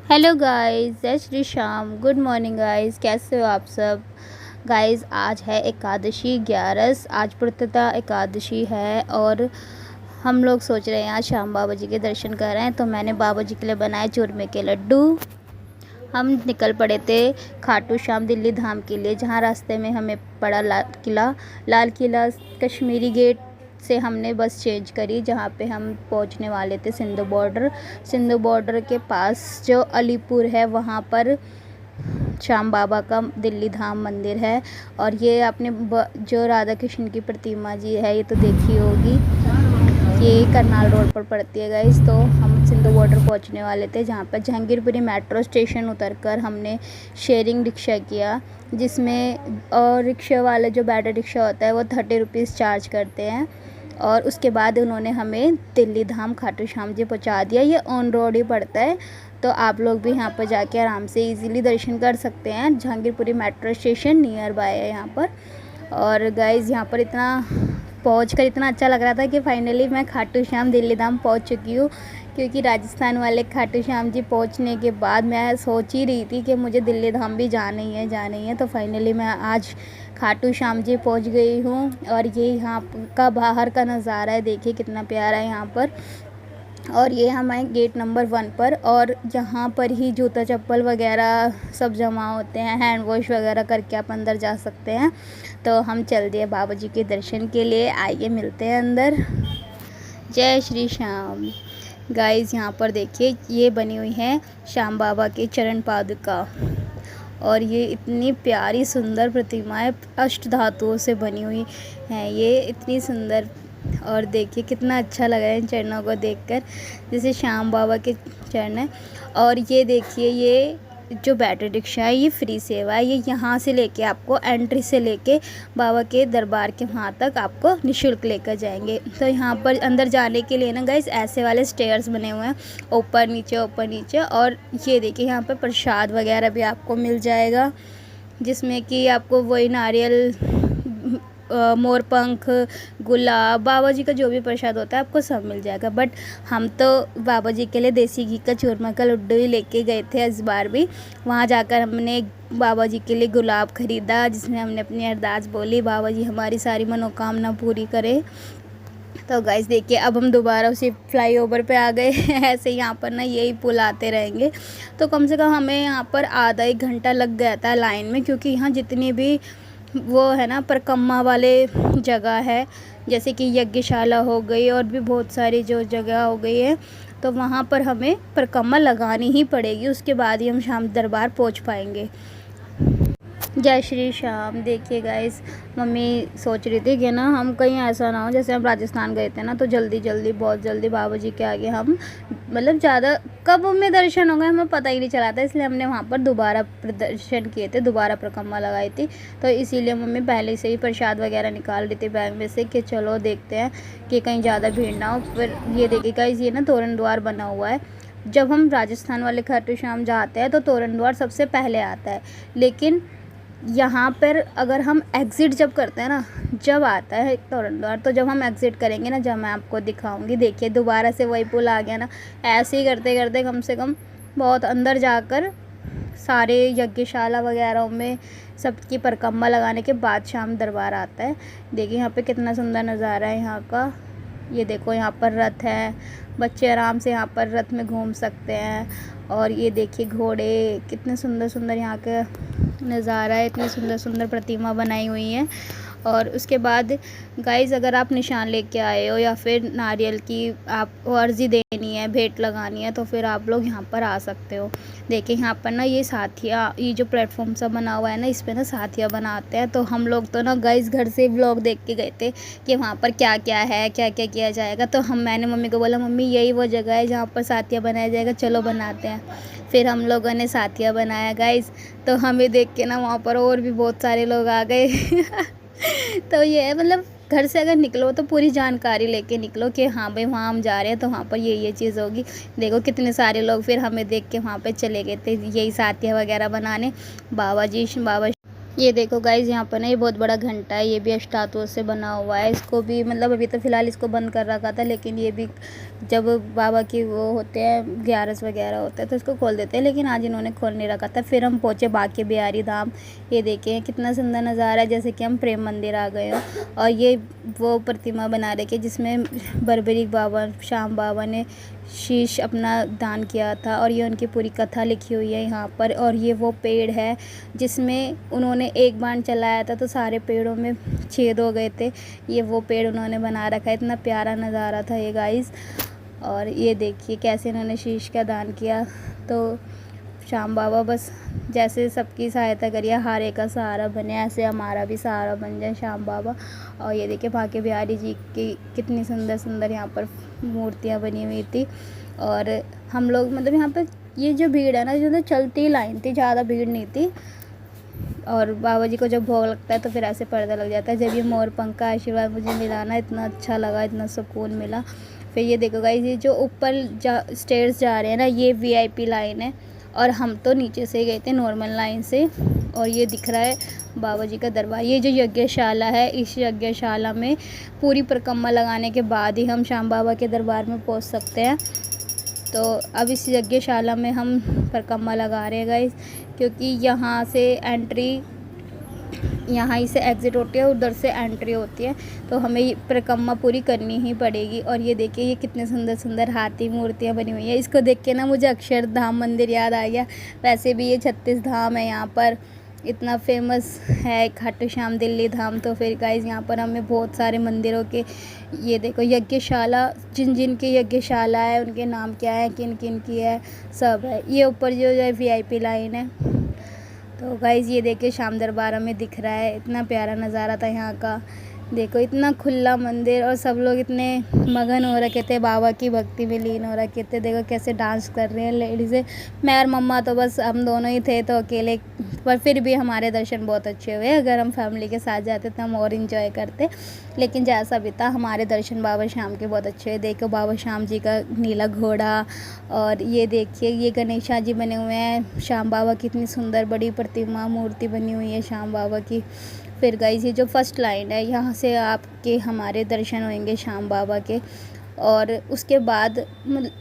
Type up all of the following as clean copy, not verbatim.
Hello guys, जय Shri Shyam. Good morning guys, कैसे हो आप सब। गाइस आज है एकादशी 11। आज प्रतिपदा एकादशी है और हम लोग सोच रहे हैं आज श्याम बाबा जी के दर्शन कर रहे हैं। तो मैंने बाबा जी के लिए बनाए चूरमे के लड्डू। हम निकल पड़े थे खाटू श्याम दिल्ली धाम के लिए, जहाँ रास्ते में हमें पड़ा लाल किला कश्मीरी गेट से हमने बस चेंज करी, जहाँ पे हम पहुँचने वाले थे सिंधु बॉर्डर के पास जो अलीपुर है, वहाँ पर श्याम बाबा का दिल्ली धाम मंदिर है। और ये आपने जो राधा कृष्ण की प्रतिमा जी है, ये तो देखी होगी। ये करनाल रोड पर पड़ती है गाइस। तो हम सिंधु बॉर्डर पहुंचने वाले थे, जहाँ पर जहांगीरपुरी मेट्रो स्टेशन उतरकर हमने शेयरिंग रिक्शा किया, जिसमें और रिक्शा वाले जो बैटरी रिक्शा होता है वो 30 रुपीज़ चार्ज करते हैं। और उसके बाद उन्होंने हमें दिल्ली धाम खाटू श्याम जी पहुँचा दिया। ये ऑन रोड ही पड़ता है, तो आप लोग भी यहाँ पर जाके आराम से इजीली दर्शन कर सकते हैं। Jahangirpuri metro station near by है यहाँ पर। और गाइज़ यहाँ पर पहुंचकर इतना अच्छा लग रहा था कि फाइनली मैं खाटू श्याम दिल्ली धाम पहुंच चुकी हूँ। क्योंकि राजस्थान वाले खाटू श्याम जी पहुंचने के बाद मैं सोच ही रही थी कि मुझे दिल्ली धाम भी जाना ही है। तो फाइनली मैं आज खाटू श्याम जी पहुंच गई हूँ। और ये यहाँ का बाहर का नज़ारा है, देखिए कितना प्यारा है यहाँ पर। और ये हम आए गेट नंबर 1 पर, और यहाँ पर ही जूता चप्पल वगैरह सब जमा होते हैं। हैंड वॉश वगैरह करके आप अंदर जा सकते हैं। तो हम चल दिए बाबा जी के दर्शन के लिए। आइए मिलते हैं अंदर। जय श्री श्याम। गाइस यहाँ पर देखिए, ये बनी हुई है श्याम बाबा के चरण पादुका। और ये इतनी प्यारी सुंदर प्रतिमाएं अष्ट धातुओं से बनी हुई हैं, ये इतनी सुंदर। और देखिए कितना अच्छा लग रहा है इन चरणों को देखकर, जैसे श्याम बाबा के चरण हैं। और ये देखिए, ये जो बैटरी रिक्शा है ये फ्री सेवा है। ये यहाँ से लेके आपको एंट्री से लेके बाबा के दरबार के वहाँ तक आपको निःशुल्क लेकर जाएंगे। तो यहाँ पर अंदर जाने के लिए ना गाइस, ऐसे वाले स्टेयर्स बने हुए हैं, ऊपर नीचे। और ये देखिए यहाँ पर प्रसाद वगैरह भी आपको मिल जाएगा, जिसमें कि आपको वही नारियल, मोरपंख, गुलाब, बाबा जी का जो भी प्रसाद होता है आपको सब मिल जाएगा। बट हम तो बाबा जी के लिए देसी घी का चूरमा का लड्डू ही लेके गए थे इस बार भी। वहाँ जाकर हमने बाबा जी के लिए गुलाब ख़रीदा, जिसमें हमने अपनी अरदास बोली, बाबा जी हमारी सारी मनोकामना पूरी करें। तो गाइस देखिए, अब हम दोबारा उसी फ्लाईओवर पे आ गए ऐसे यहाँ पर ना यही पुल आते रहेंगे। तो कम से कम हमें यहाँ पर आधा 1 घंटा लग गया था लाइन में, क्योंकि यहाँ जितनी भी वो है ना परिक्रमा वाले जगह है, जैसे कि यज्ञशाला हो गई और भी बहुत सारी जो जगह हो गई है, तो वहाँ पर हमें परिक्रमा लगानी ही पड़ेगी। उसके बाद ही हम श्याम दरबार पहुँच पाएंगे। जय श्री श्याम। देखिए गाइस, मम्मी सोच रही थी कि ना हम कहीं ऐसा ना हो, जैसे हम राजस्थान गए थे ना, तो बहुत जल्दी बाबा जी के आगे हम मतलब ज़्यादा कब में दर्शन हो गए हमें पता ही नहीं चला था। इसलिए हमने वहाँ पर दोबारा प्रदर्शन किए थे, दोबारा परिक्रमा लगाई थी। तो इसीलिए मम्मी पहले से ही प्रसाद वगैरह निकाल रही थी बैग में से कि चलो देखते हैं कि कहीं ज़्यादा भीड़ ना हो। फिर ये देखिए गाइस, ये ना तोरण द्वार बना हुआ है। जब हम राजस्थान वाले खाटू श्याम जाते हैं तो तोरण द्वार सबसे पहले आता है, लेकिन यहाँ पर अगर हम एग्ज़िट जब करते हैं ना, जब आता है तोरण द्वार, तो जब हम एग्ज़िट करेंगे ना, जब मैं आपको दिखाऊंगी, देखिए दोबारा से वही पुल आ गया ना। ऐसे ही करते करते कम से कम बहुत अंदर जाकर सारे यज्ञशाला वगैरह में सबकी परिक्रमा लगाने के बाद श्याम दरबार आता है। देखिए यहाँ पे कितना सुंदर नज़ारा है यहाँ का। ये देखो यहाँ पर रथ है, बच्चे आराम से यहाँ पर रथ में घूम सकते हैं। और ये देखिए घोड़े, कितने सुंदर सुंदर यहाँ का नज़ारा है, इतनी सुंदर सुंदर प्रतिमा बनाई हुई है। और उसके बाद गाइज़, अगर आप निशान लेके आए हो या फिर नारियल की आपको अर्ज़ी देनी है, भेंट लगानी है, तो फिर आप लोग यहाँ पर आ सकते हो। देखिए यहाँ पर ना ये साथिया, ये जो प्लेटफॉर्म सा बना हुआ है ना, इस पर ना साथिया बनाते हैं। तो हम लोग तो ना गाइज़ घर से व्लॉग देख के गए थे कि वहाँ पर क्या क्या है, क्या क्या किया जाएगा। तो मैंने मम्मी को बोला, मम्मी यही वो जगह है जहाँ पर साथिया बनाया जाएगा, चलो बनाते हैं। फिर हम लोगों ने साथिया बनाया गाइज़। तो हमें देख के ना वहाँ पर और भी बहुत सारे लोग आ गए तो ये है, मतलब घर से अगर निकलो तो पूरी जानकारी लेके निकलो कि हाँ भाई वहाँ हम जा रहे हैं, तो वहाँ पर ये चीज़ होगी। देखो कितने सारे लोग फिर हमें देख के वहाँ पे चले गए थे यही साथिया वगैरह बनाने। बाबा ये देखो गाइज, यहाँ पर ना ये बहुत बड़ा घंटा है, ये भी अष्टधातुओं से बना हुआ है। इसको भी मतलब अभी तो फ़िलहाल इसको बंद कर रखा था, लेकिन ये भी जब बाबा की वो होते हैं ग्यारस वगैरह होते हैं तो इसको खोल देते हैं, लेकिन आज इन्होंने खोल नहीं रखा था। फिर हम पहुँचे बांके बिहारी धाम। ये देखें कितना सुंदर नज़ारा है, जैसे कि हम प्रेम मंदिर आ गए हो। और ये वो प्रतिमा बना रखी है जिसमें बर्बरीक बाबा, श्याम बाबा ने शीश अपना दान किया था, और ये उनकी पूरी कथा लिखी हुई है यहाँ पर। और ये वो पेड़ है जिसमें उन्होंने एक बाण चलाया था तो सारे पेड़ों में छेद हो गए थे। ये वो पेड़ उन्होंने बना रखा है। इतना प्यारा नज़ारा था ये गाइस। और ये देखिए कैसे इन्होंने शीश का दान किया। तो श्याम बाबा बस जैसे सबकी सहायता करिए, हर एक का सहारा बने, ऐसे हमारा भी सहारा बन जाए श्याम बाबा। और ये देखिए बांके बिहारी जी की कितनी सुंदर सुंदर यहाँ पर मूर्तियाँ बनी हुई थी। और हम लोग मतलब यहाँ पर ये जो भीड़ है ना, जो तो चलती लाइन थी, ज़्यादा भीड़ नहीं थी। और बाबा जी को जब भोग लगता है तो फिर ऐसे पर्दा लग जाता है। जब ये मोर पंख का आशीर्वाद मुझे मिला ना, इतना अच्छा लगा, इतना सुकून मिला। फिर ये देखो गाइस, ये जो ऊपर स्टेयर्स जा रहे हैं ना, ये वीआईपी लाइन है, और हम तो नीचे से गए थे नॉर्मल लाइन से। और ये दिख रहा है बाबा जी का दरबार। ये जो यज्ञशाला है, इस यज्ञशाला में पूरी परिक्रमा लगाने के बाद ही हम श्याम बाबा के दरबार में पहुंच सकते हैं। तो अब इस यज्ञशाला में हम परिक्रमा लगा रहे हैं गाइस, क्योंकि यहाँ से एंट्री, यहाँ ही से एग्ज़िट होती है, उधर से एंट्री होती है, तो हमें ये परिक्रमा पूरी करनी ही पड़ेगी। और ये देखिए ये कितने सुंदर सुंदर हाथी मूर्तियाँ बनी हुई हैं। इसको देख के ना मुझे अक्षरधाम मंदिर याद आ गया। वैसे भी ये 36 धाम है यहाँ पर, इतना फेमस है खाटू श्याम दिल्ली धाम। तो फिर गाइस यहाँ पर हमें बहुत सारे मंदिरों के, ये देखो यज्ञशाला, जिन जिन की यज्ञशाला है उनके नाम क्या है, किन किन की है, सब है। ये ऊपर जो है वीआईपी लाइन है। तो गाइज़ ये देखिए श्याम दरबार हमें दिख रहा है। इतना प्यारा नज़ारा था यहाँ का। देखो इतना खुला मंदिर, और सब लोग इतने मगन हो रखे थे, बाबा की भक्ति में लीन हो रखे थे। देखो कैसे डांस कर रहे हैं लेडीज़ें। मैं और मम्मा तो बस हम दोनों ही थे तो अकेले, पर फिर भी हमारे दर्शन बहुत अच्छे हुए। अगर हम फैमिली के साथ जाते तो हम और इन्जॉय करते, लेकिन जैसा भी था हमारे दर्शन बाबा श्याम के बहुत अच्छे हुए। देखो बाबा श्याम जी का नीला घोड़ा, और ये देखिए ये गणेशा जी बने हुए हैं। श्याम बाबा की इतनी सुंदर बड़ी प्रतिमा मूर्ति बनी हुई है श्याम बाबा की। फिर गाइस ये जो फर्स्ट लाइन है, यहाँ से आपके हमारे दर्शन होंगे श्याम बाबा के। और उसके बाद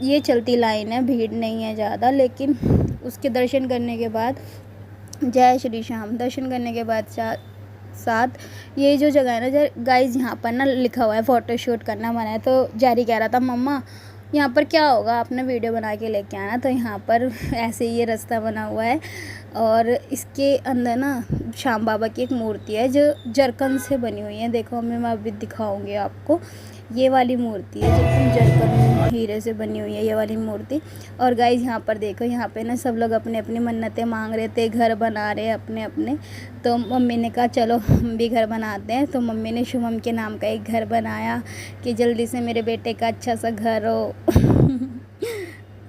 ये चलती लाइन है, भीड़ नहीं है ज़्यादा, लेकिन उसके दर्शन करने के बाद जय श्री श्याम, दर्शन करने के बाद साथ ये जो जगह है ना गाइस, यहाँ पर ना लिखा हुआ है फ़ोटो शूट करना मना है। तो जैरी कह रहा था मम्मा यहाँ पर क्या होगा, आपने वीडियो बना के लेके आना। तो यहाँ पर ऐसे ही ये रास्ता बना हुआ है, और इसके अंदर ना श्याम बाबा की एक मूर्ति है जो जरकन से बनी हुई है। देखो मैं अभी दिखाऊंगी आपको, ये वाली मूर्ति है जो जरकन हीरे से बनी हुई है, ये वाली मूर्ति। और गाइस यहाँ पर देखो, यहाँ पे ना सब लोग अपने अपनी मन्नतें मांग रहे थे, घर बना रहे हैं अपने अपने। तो मम्मी ने कहा चलो हम भी घर बनाते हैं। तो मम्मी ने शुभम के नाम का एक घर बनाया कि जल्दी से मेरे बेटे का अच्छा सा घर हो।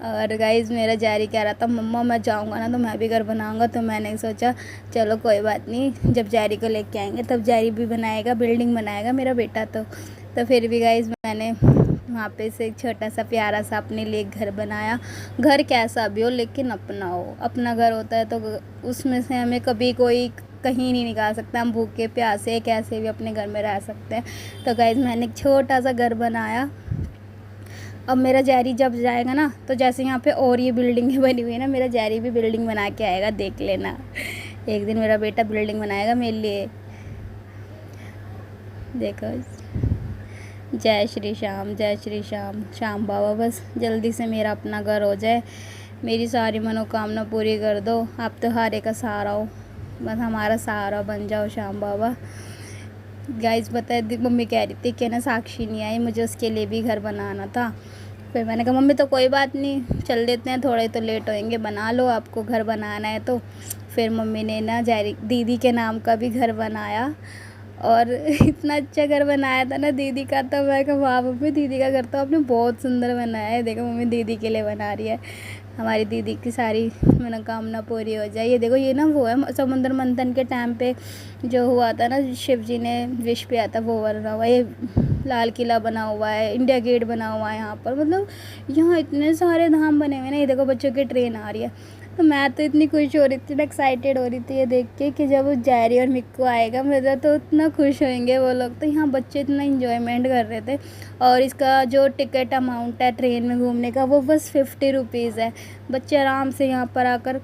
और गाइज़ मेरा जैरी कह रहा था मम्मा मैं जाऊंगा ना तो मैं भी घर बनाऊंगा। तो मैंने सोचा चलो कोई बात नहीं, जब जैरी को लेके आएंगे तब जैरी भी बनाएगा, बिल्डिंग बनाएगा मेरा बेटा। तो फिर भी गाइज़ मैंने वहाँ पे से एक छोटा सा प्यारा सा अपने लिए घर बनाया। घर कैसा भी हो लेकिन अपना हो, अपना घर होता है तो उसमें से हमें कभी कोई कहीं नहीं निकाल सकता। हम भूखे प्यासे कैसे भी अपने घर में रह सकते हैं। तो गाइज़ मैंने एक छोटा सा घर बनाया। अब मेरा जैरी जब जाएगा ना, तो जैसे यहाँ पे और ये बिल्डिंगें बनी हुई है ना, मेरा जैरी भी बिल्डिंग बना के आएगा, देख लेना। एक दिन मेरा बेटा बिल्डिंग बनाएगा मेरे लिए। देखो जय श्री श्याम, जय श्री श्याम। श्याम बाबा बस जल्दी से मेरा अपना घर हो जाए, मेरी सारी मनोकामना पूरी कर दो। आप तो हारे का सहारा हो, बस हमारा सहारा बन जाओ श्याम बाबा। गाइस बताए मम्मी कह रही थी कि ना साक्षी नहीं आई, मुझे उसके लिए भी घर बनाना था। फिर मैंने कहा मम्मी तो कोई बात नहीं, चल देते हैं, थोड़े तो लेट होएंगे, बना लो, आपको घर बनाना है तो। फिर मम्मी ने ना जैरी दीदी के नाम का भी घर बनाया, और इतना अच्छा घर बनाया था ना दीदी का। तो मैं कहा वाह मम्मी, दीदी का घर तो आपने बहुत सुंदर बनाया है। देखो मम्मी दीदी के लिए बना रही है, हमारी दीदी की सारी मनोकामना पूरी हो जाए। ये देखो ये ना वो है समुद्र मंथन के टाइम पे जो हुआ था ना, शिव जी ने विष पिया था, वो बना हुआ। ये लाल किला बना हुआ है, इंडिया गेट बना हुआ है यहाँ पर। मतलब यहाँ इतने सारे धाम बने हुए हैं ना। ये देखो बच्चों की ट्रेन आ रही है। तो मैं तो इतनी खुश हो रही थी, एक्साइटेड हो रही थी ये देख के कि जब जैरी और मिक्कू आएगा मेरा तो इतना खुश होंगे वो लोग। तो यहाँ बच्चे इतना इंजॉयमेंट कर रहे थे। और इसका जो टिकट अमाउंट है ट्रेन में घूमने का वो बस 50 रुपीज़ है। बच्चे आराम से यहाँ पर आकर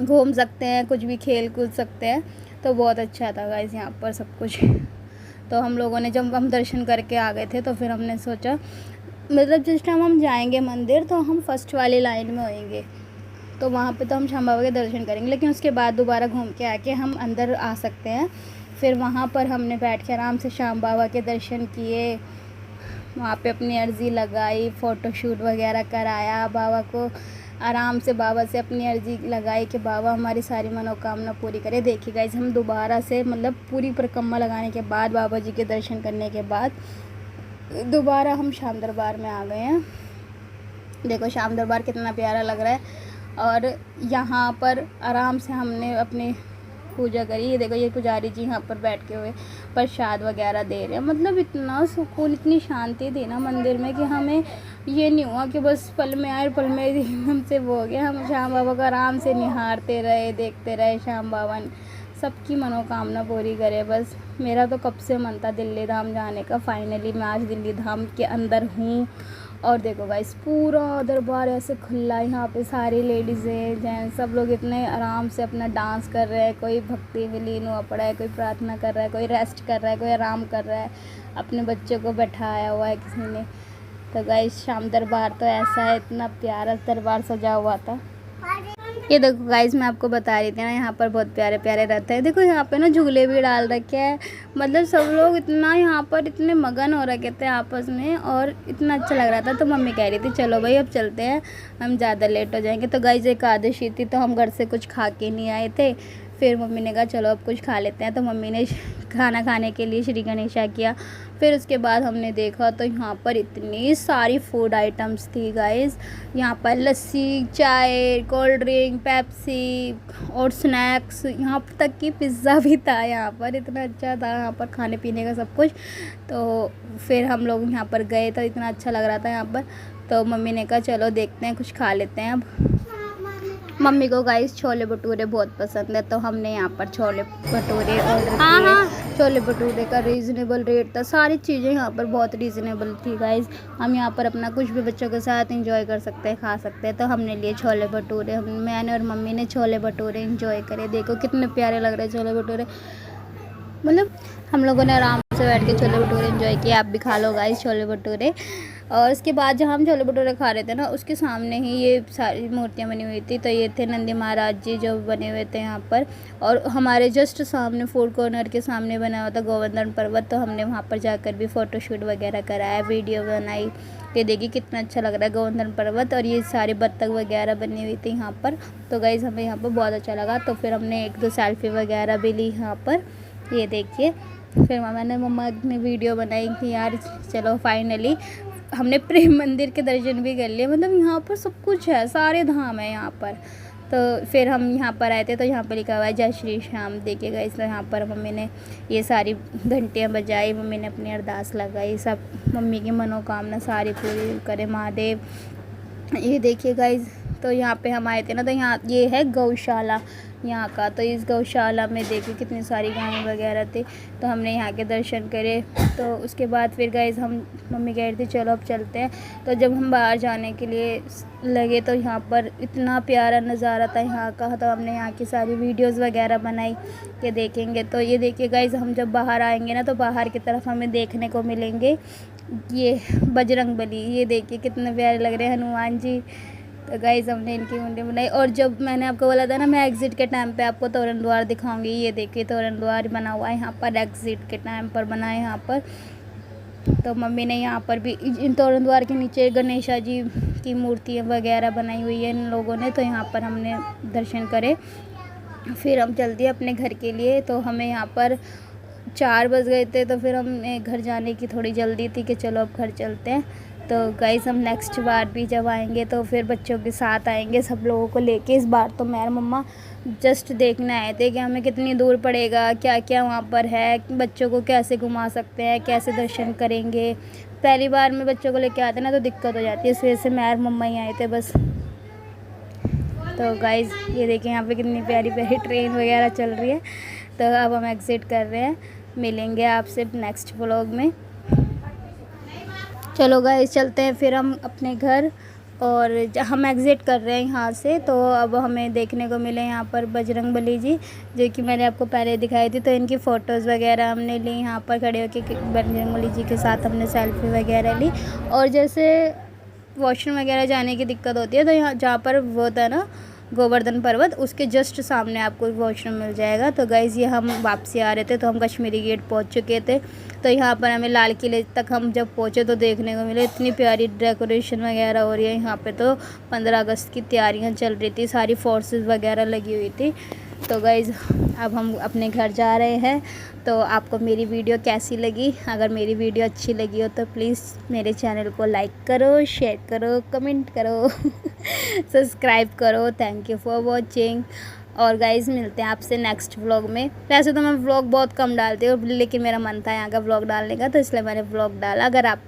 घूम सकते हैं, कुछ भी खेल कूद सकते हैं। तो बहुत अच्छा था गाइस यहाँ पर सब कुछ। तो हम लोगों ने जब हम दर्शन करके आ गए थे तो फिर हमने सोचा, मतलब जिस टाइम हम जाएंगे मंदिर तो हम फर्स्ट वाली लाइन में होएंगे, तो वहाँ पे तो हम श्याम बाबा के दर्शन करेंगे, लेकिन उसके बाद दोबारा घूम के आके हम अंदर आ सकते हैं। फिर वहाँ पर हमने बैठ के आराम से श्याम बाबा के दर्शन किए, वहाँ पे अपनी अर्ज़ी लगाई, फ़ोटोशूट वगैरह कराया, बाबा को आराम से बाबा से अपनी अर्ज़ी लगाई कि बाबा हमारी सारी मनोकामना पूरी करे। देखिए गाइस, हम दोबारा से मतलब पूरी परिक्रमा लगाने के बाद, बाबा जी के दर्शन करने के बाद दोबारा हम श्याम दरबार में आ गए हैं। देखो श्याम दरबार कितना प्यारा लग रहा है। और यहाँ पर आराम से हमने अपनी पूजा करी। ये देखो ये पुजारी जी यहाँ पर बैठ के हुए प्रसाद वगैरह दे रहे हैं। मतलब इतना सुकून, इतनी शांति थी ना मंदिर में कि हमें ये नहीं हुआ कि बस पल में आए पल में एकदम से वो हो गया। हम श्याम बाबा को आराम से निहारते रहे, देखते रहे। श्याम बाबा सबकी मनोकामना पूरी करे। बस मेरा तो कब से मन था दिल्ली धाम जाने का, फाइनली मैं आज दिल्ली धाम के अंदर हूँ। और देखो गाइस पूरा दरबार ऐसे खुला है, यहाँ पे सारी लेडीज़ें जेंट्स सब लोग इतने आराम से अपना डांस कर रहे हैं। कोई भक्ति में लीन हुआ पड़ा है, कोई प्रार्थना कर रहा है, कोई रेस्ट कर रहा है, कोई आराम कर रहा है, अपने बच्चों को बैठाया हुआ है किसी ने। तो गाइस श्याम दरबार तो ऐसा है, इतना प्यारा दरबार सजा हुआ था। ये देखो गाइस मैं आपको बता रही थी ना, यहाँ पर बहुत प्यारे प्यारे रहते हैं। देखो यहाँ पे ना झूले भी डाल रखे हैं। मतलब सब लोग इतना यहाँ पर इतने मगन हो रखे थे आपस में, और इतना अच्छा लग रहा था। तो मम्मी कह रही थी चलो भाई अब चलते हैं, हम ज़्यादा लेट हो जाएंगे। तो गाइस एकादशी थी तो हम घर से कुछ खा के नहीं आए थे। फिर मम्मी ने कहा चलो अब कुछ खा लेते हैं। तो मम्मी ने खाना खाने के लिए श्री गणेशा किया। फिर उसके बाद हमने देखा तो यहाँ पर इतनी सारी फूड आइटम्स थी गाइस। यहाँ पर लस्सी, चाय, कोल्ड ड्रिंक, पेप्सी और स्नैक्स, यहाँ तक कि पिज़्ज़ा भी था यहाँ पर। इतना अच्छा था यहाँ पर खाने पीने का सब कुछ। तो फिर हम लोग यहाँ पर गए तो इतना अच्छा लग रहा था यहाँ पर। तो मम्मी ने कहा चलो देखते हैं कुछ खा लेते हैं अब। मम्मी को गाइस छोले भटूरे बहुत पसंद है, तो हमने यहाँ पर छोले भटूरे ऑर्डर किए। छोले भटूरे का रीज़नेबल रेट था, सारी चीज़ें यहाँ पर बहुत रीज़नेबल थी गाइस। हम यहाँ पर अपना कुछ भी बच्चों के साथ एंजॉय कर सकते हैं, खा सकते हैं। तो हमने लिए छोले भटूरे, मैंने और मम्मी ने छोले भटूरे एंजॉय करे। देखो कितने प्यारे लग रहे हैं छोले भटूरे। मतलब हम लोगों ने आराम से बैठ के छोले भटूरे एंजॉय किए। आप भी खा लो गाइस छोले भटूरे। और उसके बाद जब हम छोले भटूरे खा रहे थे ना, उसके सामने ही ये सारी मूर्तियाँ बनी हुई थी। तो ये थे नंदी महाराज जी जो बने हुए थे यहाँ पर। और हमारे जस्ट सामने फूड कॉर्नर के सामने बना हुआ था गोवर्धन पर्वत। तो हमने वहाँ पर जाकर भी फ़ोटोशूट वगैरह कराया, वीडियो बनाई। ये देखिए कितना अच्छा लग रहा है गोवर्धन पर्वत। और ये सारे बत्तख वगैरह बनी हुई थी यहाँ पर। तो गाइस हमें यहाँ पर बहुत अच्छा लगा। तो फिर हमने 1-2 सेल्फी वगैरह भी ली यहाँ पर, ये देखिए। फिर मम्मा ने वीडियो बनाई कि यार चलो फाइनली हमने प्रेम मंदिर के दर्शन भी कर लिए। मतलब यहाँ पर सब कुछ है, सारे धाम है यहाँ पर। तो फिर हम यहाँ पर आए थे तो यहाँ पर लिखा हुआ है जय श्री श्याम, देखिएगा। इस यहाँ पर मम्मी ने ये सारी घंटियाँ बजाई, मम्मी ने अपनी अरदास लगाई, सब मम्मी की मनोकामना सारी पूरी करे महादेव। ये देखिए गाइस, तो यहाँ पे हम आए थे ना, तो यहाँ ये है गौशाला यहाँ का। तो इस गौशाला में देखिए कितनी सारी गायें वगैरह थी। तो हमने यहाँ के दर्शन करे। तो उसके बाद फिर गाइस मम्मी कह रही थी चलो अब चलते हैं। तो जब हम बाहर जाने के लिए लगे तो यहाँ पर इतना प्यारा नज़ारा था यहाँ का। तो हमने यहाँ की सारी वीडियोज़ वगैरह बनाई कि देखेंगे। तो ये देखिए गाइस, हम जब बाहर आएंगे ना तो बाहर की तरफ हमें देखने को मिलेंगे ये बजरंगबली। ये देखिए कितने प्यारे लग रहे हैं हनुमान जी। तो गाइस हमने इनकी मुंडी बनाई। और जब मैंने आपको बोला था ना मैं एग्ज़िट के टाइम पे आपको तोरण द्वार दिखाऊंगी, ये देखिए तोरण द्वार बना हुआ है यहाँ पर, एग्ज़िट के टाइम पर बना है यहाँ पर। तो मम्मी ने यहाँ पर भी इन तोरण द्वार के नीचे गणेशा जी की मूर्तियाँ वगैरह बनाई हुई है इन लोगों ने। तो यहाँ पर हमने दर्शन करे। फिर हम चल दिए अपने घर के लिए। तो हमें यहाँ पर 4 बज गए थे। तो फिर हमें घर जाने की थोड़ी जल्दी थी कि चलो अब घर चलते हैं। तो गाइस हम नेक्स्ट बार भी जब आएंगे तो फिर बच्चों के साथ आएंगे, सब लोगों को लेके। इस बार तो मैं और मम्मा जस्ट देखने आए थे कि हमें कितनी दूर पड़ेगा, क्या क्या वहाँ पर है, बच्चों को कैसे घुमा सकते हैं, कैसे दर्शन करेंगे। पहली बार में बच्चों को लेके आते ना तो दिक्कत हो जाती है, इस वजह से मैं और मम्मा ही आए थे बस। तो गाइज़ ये देखिए यहाँ पे कितनी प्यारी प्यारी ट्रेन वगैरह चल रही है। तो अब हम एग्ज़िट कर रहे हैं, मिलेंगे आपसे नेक्स्ट व्लॉग में। चलो गाइस चलते हैं फिर हम अपने घर, और हम एग्ज़िट कर रहे हैं यहाँ से। तो अब हमें देखने को मिले यहाँ पर बजरंगबली जी, जो कि मैंने आपको पहले दिखाई थी। तो इनकी फ़ोटोज़ वगैरह हमने ली, यहाँ पर खड़े होकर बजरंगबली जी के साथ हमने सेल्फी वगैरह ली। और जैसे वॉशरूम वगैरह जाने की दिक्कत होती है तो यहाँ जहाँ पर वो होता है ना गोवर्धन पर्वत, उसके जस्ट सामने आपको वॉशरूम मिल जाएगा। तो गाइज़ ये हम वापसी आ रहे थे तो हम कश्मीरी गेट पहुंच चुके थे। तो यहाँ पर हमें लाल किले तक हम जब पहुँचे तो देखने को मिले इतनी प्यारी डेकोरेशन वगैरह हो रही है यहाँ पे। तो 15 अगस्त की तैयारियाँ चल रही थी, सारी फोर्सेस वगैरह लगी हुई थी। तो गाइज़ अब हम अपने घर जा रहे हैं। तो आपको मेरी वीडियो कैसी लगी? अगर मेरी वीडियो अच्छी लगी हो तो प्लीज़ मेरे चैनल को लाइक करो, शेयर करो, कमेंट करो सब्सक्राइब करो। Thank you for watching. और गाइज़ मिलते हैं आपसे नेक्स्ट व्लॉग में। वैसे तो मैं व्लॉग बहुत कम डालती हूँ, लेकिन मेरा मन था यहाँ का व्लॉग डालने का, तो इसलिए मैंने व्लॉग डाला। अगर आप